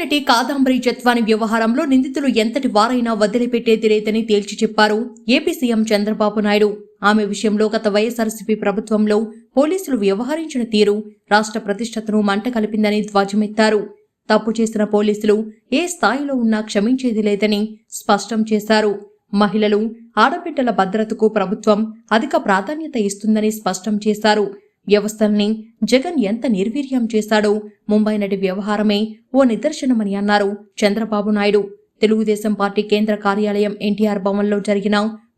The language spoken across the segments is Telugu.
నటి కాదంబరి జత్వాని వ్యవహారంలో నిందితులు ఎంతటి వారైనా వదిలిపెట్టేది లేదని తేల్చి చెప్పారు ఏపీ సీఎం చంద్రబాబు నాయుడు. ఆమె విషయంలో గత వైఎస్ఆర్సీపీ ప్రభుత్వంలో పోలీసులు వ్యవహరించిన తీరు రాష్ట్ర ప్రతిష్టతను మంట కలిపిందని ధ్వజమెత్తారు. తప్పు చేసిన పోలీసులు ఏ స్థాయిలో ఉన్నా క్షమించేది లేదని స్పష్టం చేశారు. మహిళలు, ఆడబిడ్డల భద్రతకు ప్రభుత్వం అధిక ప్రాధాన్యత ఇస్తుందని స్పష్టం చేశారు. వ్యవస్థల్ని జగన్ ఎంత నిర్వీర్యం చేశాడో ముంబై నటి వ్యవహారమే ఓ నిదర్శనమని అన్నారు చంద్రబాబు నాయుడు. తెలుగుదేశం పార్టీ కేంద్ర కార్యాలయం ఎన్టీఆర్ భవన్లో జరిగిన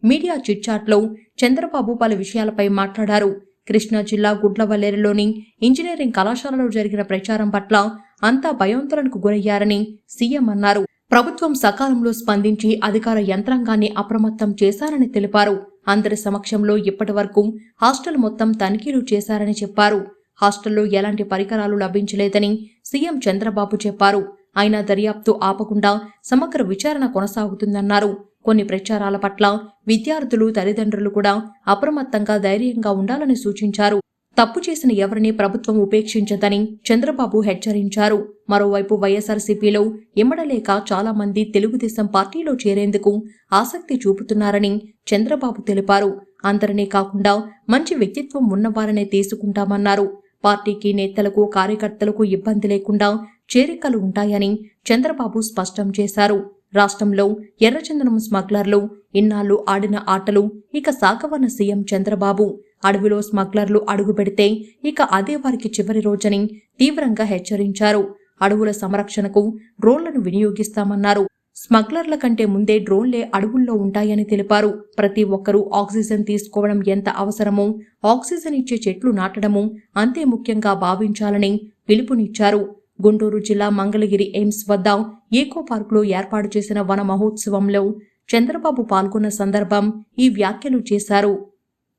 మీడియా చిట్చాట్లో చంద్రబాబు పలు విషయాలపై మాట్లాడారు. కృష్ణా జిల్లా గుడ్లవల్లేరులోని ఇంజనీరింగ్ కళాశాలలో జరిగిన ప్రచారం పట్ల అంతా భయాందోళనకు గురయ్యారని సీఎం అన్నారు. ప్రభుత్వం సకాలంలో స్పందించి అధికార యంత్రాంగాన్ని అప్రమత్తం చేశారని తెలిపారు. అందరి సమక్షంలో ఇప్పటి వరకు హాస్టల్ మొత్తం తనిఖీలు చేశారని చెప్పారు. హాస్టల్లో ఎలాంటి పరికరాలు లభించలేదని సీఎం చంద్రబాబు చెప్పారు. అయినా దర్యాప్తు ఆపకుండా సమగ్ర విచారణ కొనసాగుతుందన్నారు. కొన్ని ప్రచారాల పట్ల విద్యార్థులు, తల్లిదండ్రులు కూడా అప్రమత్తంగా, ధైర్యంగా ఉండాలని సూచించారు. తప్పు చేసిన ఎవరిని ప్రభుత్వం ఉపేక్షించదని చంద్రబాబు హెచ్చరించారు. మరోవైపు వైఎస్ఆర్సీపీలో ఇమ్మడలేక చాలా మంది తెలుగుదేశం పార్టీలో చేరేందుకు ఆసక్తి చూపుతున్నారని చంద్రబాబు తెలిపారు. అందరినీ కాకుండా మంచి వ్యక్తిత్వం ఉన్నవారనే తీసుకుంటామన్నారు. పార్టీకి, నేతలకు, కార్యకర్తలకు ఇబ్బంది లేకుండా చేరికలు ఉంటాయని చంద్రబాబు స్పష్టం చేశారు. రాష్ట్రంలో ఎర్రచందనం స్మగ్లర్లు ఇన్నాళ్లు ఆడిన ఆటలు ఇక సాగవన్న సీఎం చంద్రబాబు. అడవిలో స్మగ్లర్లు అడుగు పెడితే ఇక అదే వారికి చివరి రోజని తీవ్రంగా హెచ్చరించారు. అడవుల సంరక్షణకు డ్రోన్లను వినియోగిస్తామన్నారు. స్మగ్లర్ల కంటే ముందే డ్రోన్లే అడవుల్లో ఉంటాయని తెలిపారు. ప్రతి ఒక్కరూ ఆక్సిజన్ తీసుకోవడం ఎంత అవసరమో ఆక్సిజన్ ఇచ్చే చెట్లు నాటడము అంతే ముఖ్యంగా భావించాలని పిలుపునిచ్చారు. గుంటూరు జిల్లా మంగళగిరి ఎయిమ్స్ వద్ద ఏకో పార్కులో ఏర్పాటు చేసిన వన మహోత్సవంలో చంద్రబాబు పాల్గొన్న సందర్భం ఈ వ్యాఖ్యలు చేశారు.